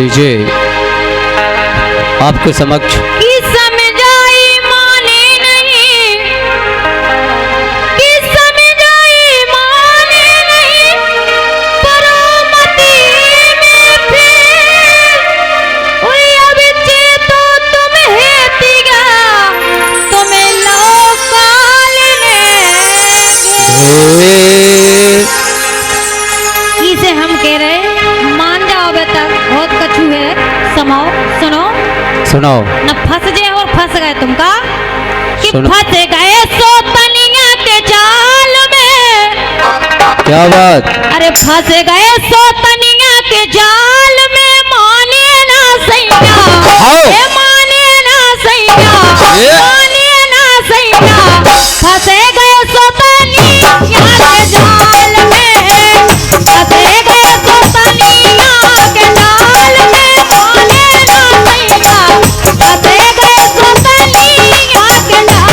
लीजिए आपके समक्ष। कि समझाई माने नहीं, कि समझाई माने नहीं, परोमती में फिर हुई अब चेतो तुम हेतिगा, तुम्हें लोकाल लेंगे। इसे हम कह रहे मान जाओ बेटा, बहुत कछु है, समाओ, सुनो सुनो न फंस जे और फंस गए तुमका, कि फंस गए सोतनिया के जाल में। क्या बात? अरे फंस गए सोतनिया के जाल में, माने ना सैया, माने ना सैया, माने ना सैया, फंसे गए सोतनिया के जाल में, फंसे गए सोतनिया के जाल में, माने ना सैया, फंसे गए सोतनिया के जाल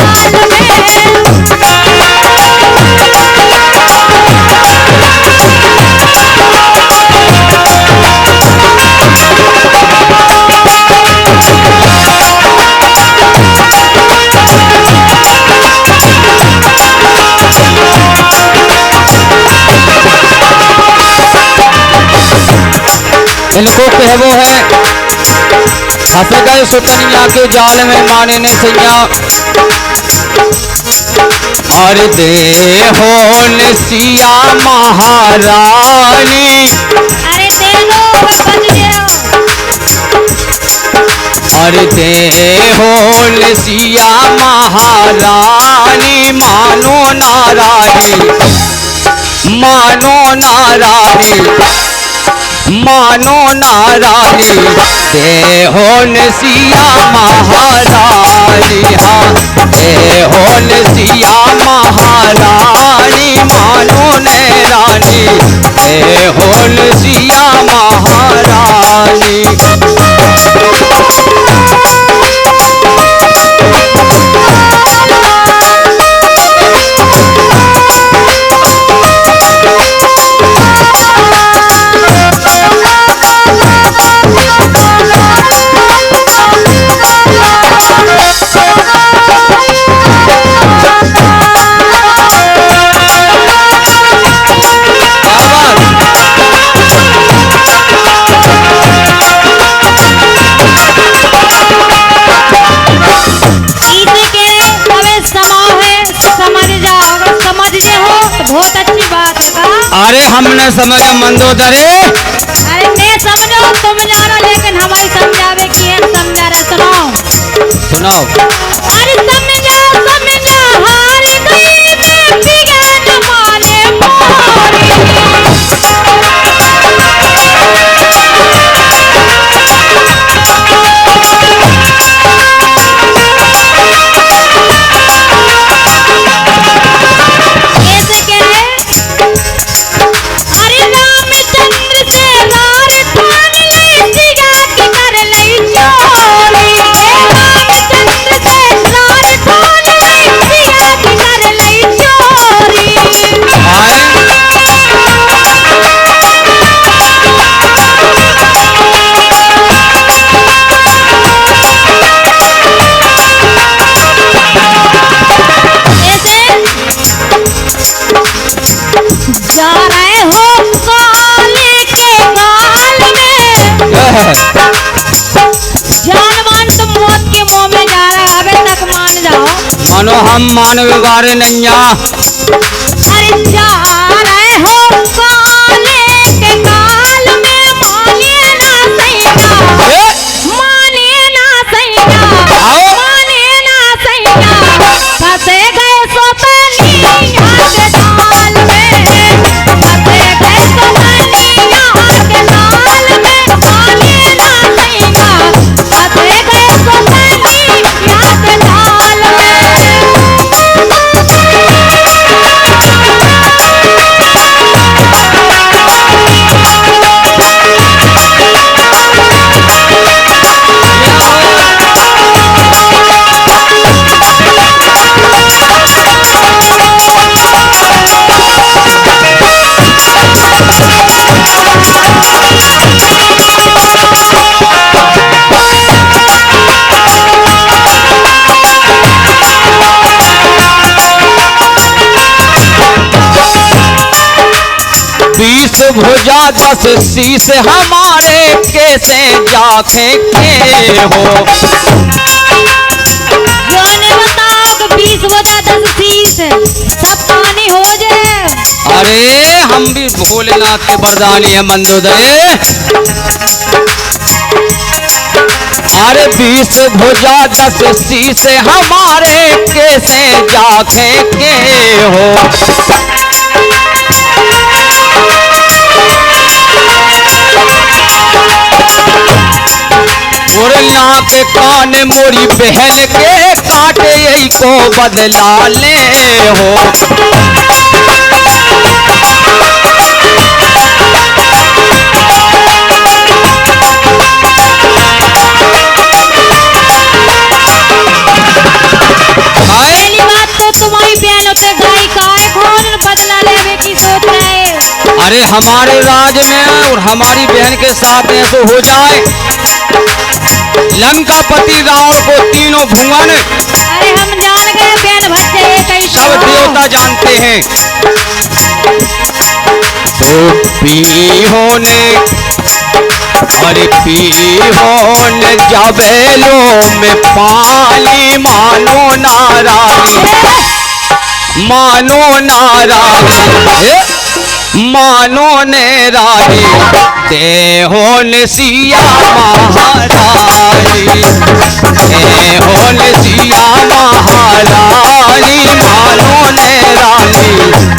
इनको कहवो है फंस गए सुतनिया के जाल में, माने ने सैया। और देहो ने सिया महारानी, अरे देखो बच गए। और देहो ने सिया महारानी, मानो नारायणी, मानो नारायणी, मानो नारायणी, देहो ने सिया महारानी, हाँ देहो ने सिया महारानी, मानो ने रानी, देहो ने सिया महारानी। बहुत अच्छी बात है का? अरे हमने समझा मंदोदरी। अरे मैं समझो तुम जानो, लेकिन हमारी समझावे की है, समझा रहे सुनो सुनाओ। अरे समझा समझा हार गई मैं, बिगड़ माने जानवान तो मौत के मुंह में जा रहा है, अबे तक मान जाओ। मानो हम मानव गारे नैया। अरे जा रहे हो काले के काल में, माने ना सैया, माने ना सैया, माने ना सैया, फंसे गए सोतनिया के जाल में, फंसे गए सोतनिया के जाल में, माने ना सैया, फंसे गए सोतनिया के जाल में। भुजा 10 शीश हमारे कैसे जाखे के हो। जोने बताओ कि 20 भुजा 10 शीश सब पानी हो जाए। अरे हम भी भोलेनाथ के वरदानी है मंदोदरी। अरे 20 भुजा 10 शीश हमारे कैसे जाखे के हो। उड़ना के कान मोरी बहन के काटे यही को बदला ले हो। पहली बात तो तुम्हारी बहन होते गाय का कौन बदला लेवे की सोच रहे। अरे हमारे राज में और हमारी बहन के साथ ऐसा हो जाए। लंका पति रावण को तीनों भुवन, अरे हम जान गए बहन भत्ते कई सब देवता जानते हैं। तो पीहों ने, अरे पीहों ने जबेलों में पाली मानो नारायणी, मानो नारायणी, मानो ने रानी देहो ने सिया महारानी, देहो ने सिया महारानी, मानो ने रानी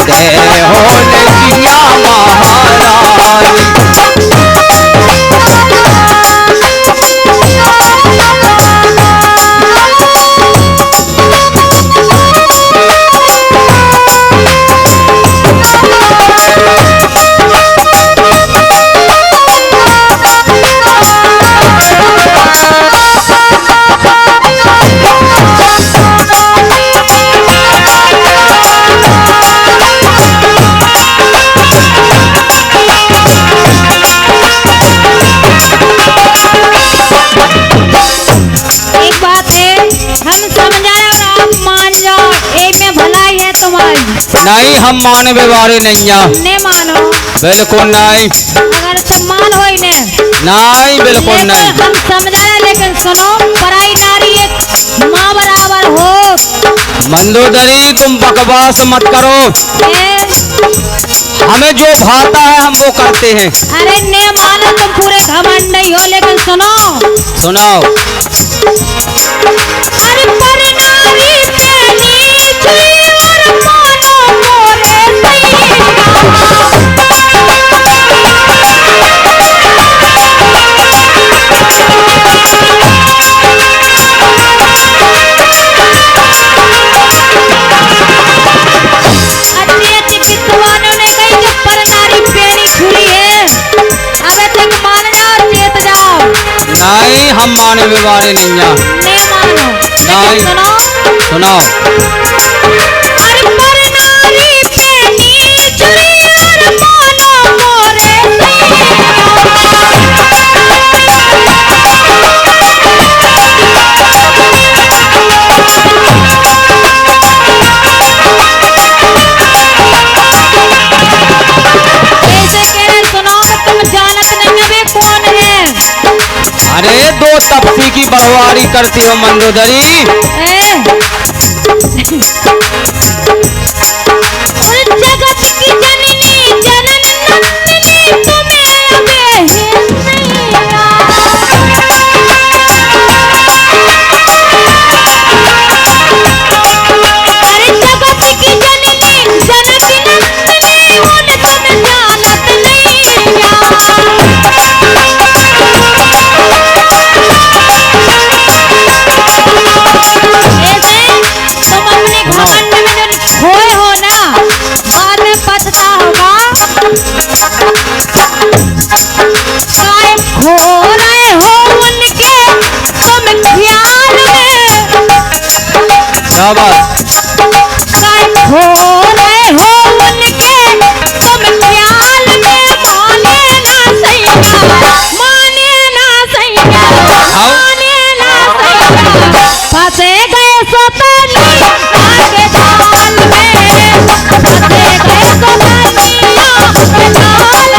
देहो ने सिया महारानी। नहीं हम माने व्यवहारे नहीं ने मानो बिल्कुल नहीं। अगर सम्मान हो ने नहीं बिल्कुल नहीं। हम समझाया लेकिन सुनो पराई नारी एक माँ बराबर हो। मंदोदरी तुम बकवास मत करो। हमें जो भाता है हम वो करते हैं। अरे ने मानो तुम पूरे घमंड नहीं हो लेकिन सुनो। सुनाओ। अरे पर नारी पहली छुई और मानो मोरे नहीं हम माने व्यवहारे नहीं ने मानो नहीं। सुनो सुनाओ। अरे पर नारी पहनी छुई और मानो मोरे अरे दो तपसी की बड़वारी करती हो मंदोदरी। जगत की जननी जनन नंदिनी तुम्हें अरे जगत की जननी जनक नंदिनी उन तुम जानत नहीं खोए हो ना बाद में पछता होगा। काय खो रहे हो उनके तुम ख्याल में। क्या बात। काय खो रहे हो उनके तुम ख्याल में। माने ना सैया माने ना सैया माने ना सैया फंसे गए सोतनी आगे जाल में। फंसे गए सोतनिया के जाल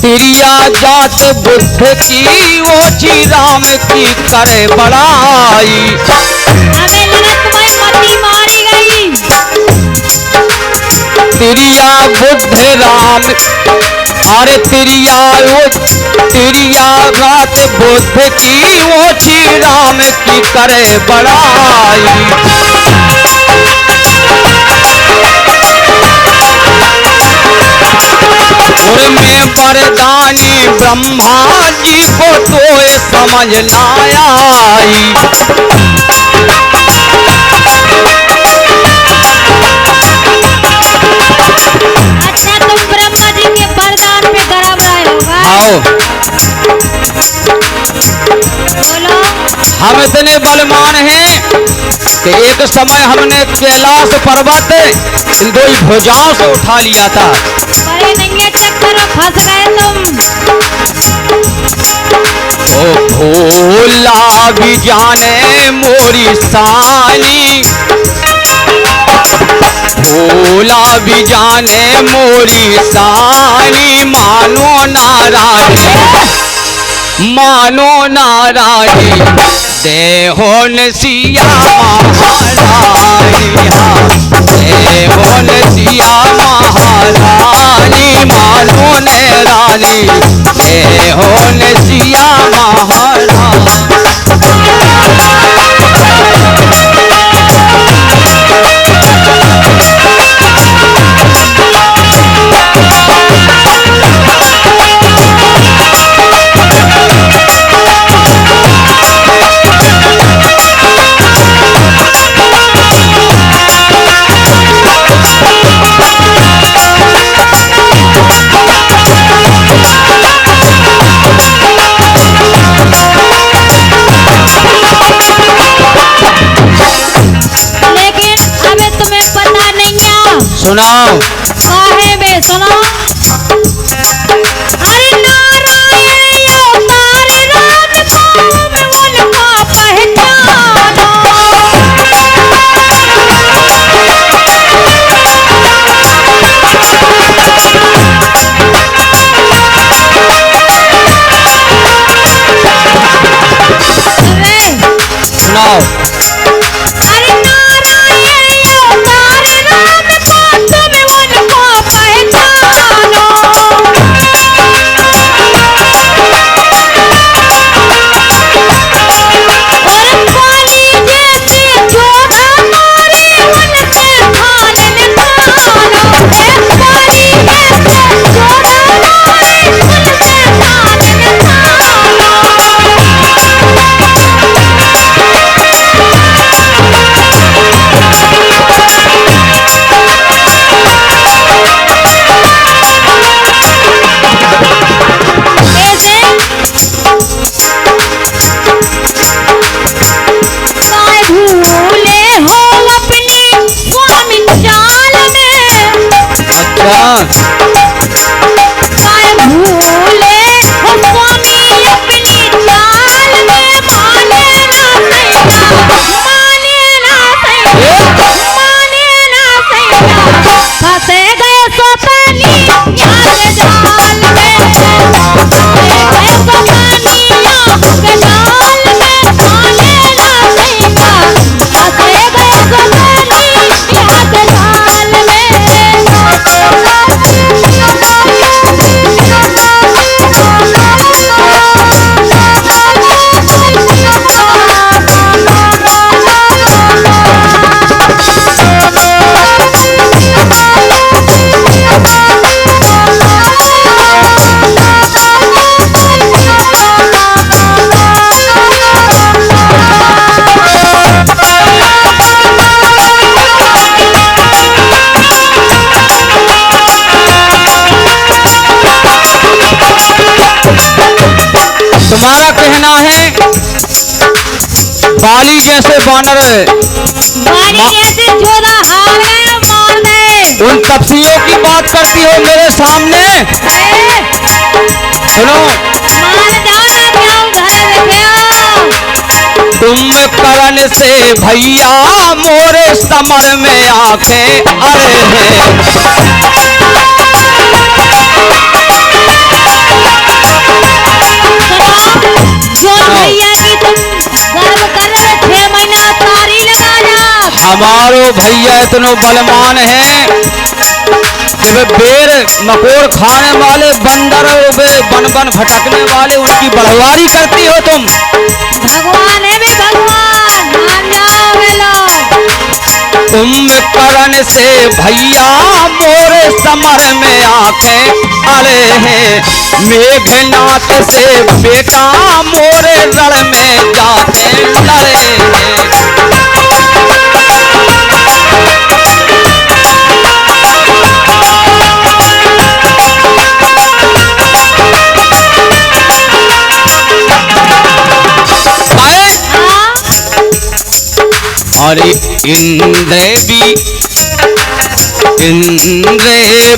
तिरिया जात बुद्ध की ओछी राम की करे बड़ाई। हमें नरक में मती मारी गई। तिरिया बुद्ध राम, अरे तिरिया जात बुद्ध की ओछी राम की करे बड़ाई। में वरदानी ब्रह्मा जी को तो ये समझ लाया। अच्छा तुम ब्रह्मा जी के वरदान पे गर्व रहे होगा। आओ बोलो। हम इतने बलवान हैं कि एक समय हमने कैलाश पर्वत इन दो ही भुजाओं से उठा लिया था। अरे नंगे चक्कर में फंस गए तुम। ओ भोला भी जाने मोरी सानी, भोला भी जाने मोरी सानी, मानो नारायणी, मानो नारायणी, देहोन सिया महारानी, देहोन सिया महारानी, मानो ने रानी, देहोन सिया महारानी। सुनाओ। काहे बे सुनो। अरे नारायण अवतार राम को मैं उनका पहचानो। सुनाओ। अरे नारायण अवतार राम को तुम उनको पहचानो। और काली जैसी जोध हमारी उनसे ठान निशानो। काली जैसी जोध हमारी उनसे ठान तुम्हारा कहना है बाली जैसे बानर बाली जैसे जोधा हार गए मार दे। उन तपस्वियों की बात करती हो मेरे सामने। सुनो, मान जाओ ना जाओ घर बैठे। तुम करण से भैया मोरे समर में आके अरे है। हमारो भैया इतनो बलवान है कि वे बेर मकोड़ खाने वाले बंदर वे बन बन भटकने वाले उनकी बढ़वारी करती हो तुम। भगवान है वे भगवान, मान जाओ वे लोग। कुंभकर्ण से भैया मोरे समर में आके अरे हैं, मेघनाथ से बेटा मोरे रण में जाके लड़े हैं। अरे इंद्र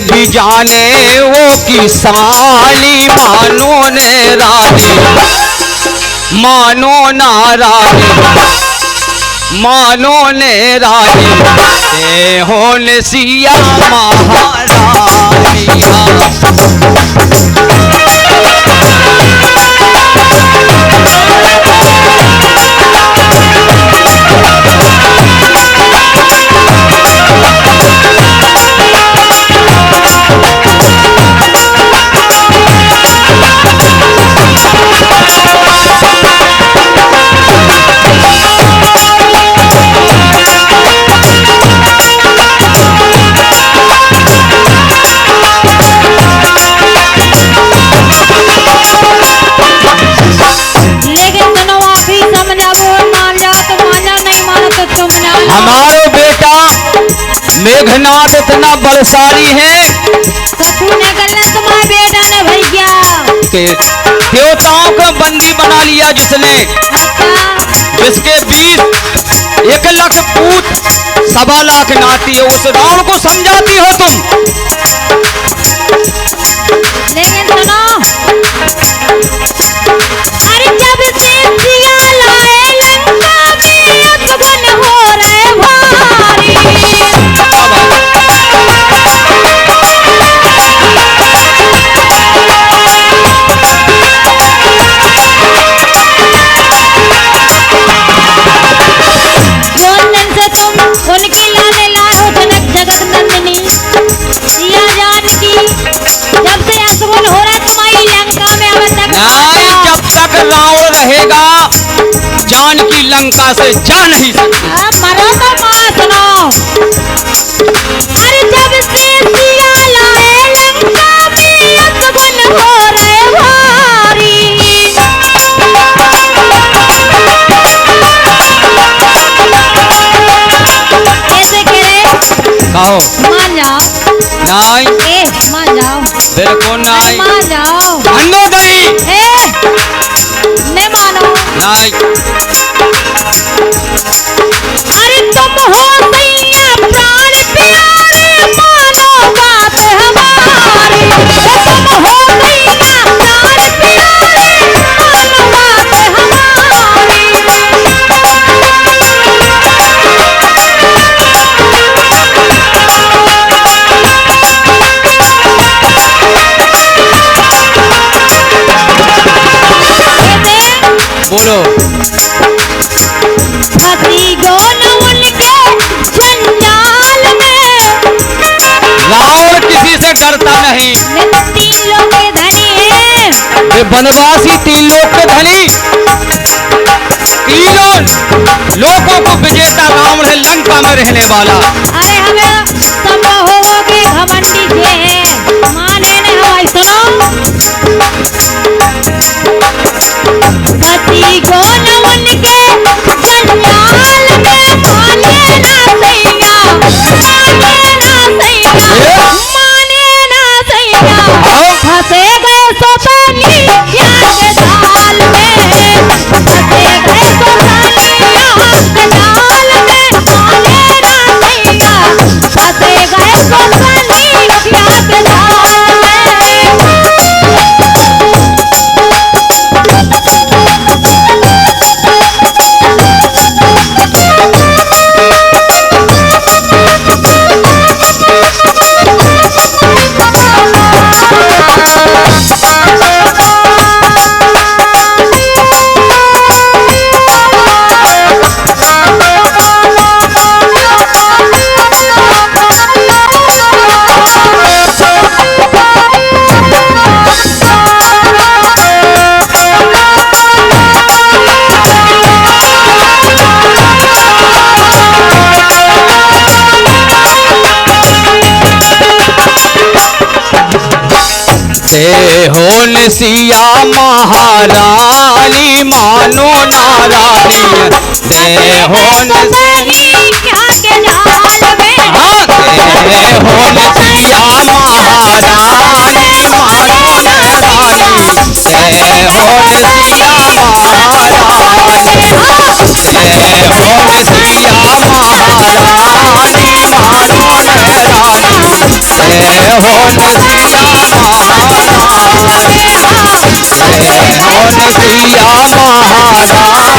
भी जाने वो की साली मानो ने रानी, मानो ना रानी, मानो ने रानी ते होन सिया महारानी। हमारो बेटा मेघनाथ इतना बलशाली है तुम्हारे बेटा ने भैया कि देवताओं का बंदी बना लिया जिसने, जिसके 1 लाख पूत 1.25 लाख नाती है, उस रावण को समझाती हो तुम। लेकिन सुनो, अरे जब से सिया लाए लंका में अतबन हो रहे भारी। उनकी लाले लाल हो जनक जगत नंदिनी सिया जानकी, जब से अतबन हो रहा तुम्हारी लंका में अब तक नहीं, जब तक रावण रहेगा जानकी लंका से जा नहीं सकती। मरो तो मां सुनो, अरे जब से सिया लाए लंका में अतबन हो रहे भारी। कैसे करे कहो मान जाओ, नहीं मान जाओ, बिल्कुल नहीं, मान जाओ, मानो गई नहीं मानो। नहीं, अरे तुम हो सैया प्राण प्यारे, मानो बात हमारी। तुम हो सैया प्राण प्यारे, मानो बात हमारी। बोलो। फंसी गो न उनके जंजाल में, रावण किसी से डरता नहीं, 3 लोग के धनी है, ये वनवासी 3 लोग के धनी, 3 लोगों को विजेता रावण है, लंका में रहने वाला। अरे हमें सब होगे घमंडी थे, माने ने हवाई सुनो। फंसी गो न उनके जंजाल में, माने ना सैया, माने ना सैया, माने ना सैया। फंसे गए सोपानी याद जाल में, फंसे गए सोपानी याद जाल में, माने ना सैया, जय हो न सिया महारानी मानो नारानी जय हो न क्या के जाल में हाँ जय हो न सिया महारानी मानो नारानी जय हो न सिया महारानी जय हो न सिया महारानी मानो नारानी जय हो न सिया महारानी जय हो न सिया महारानी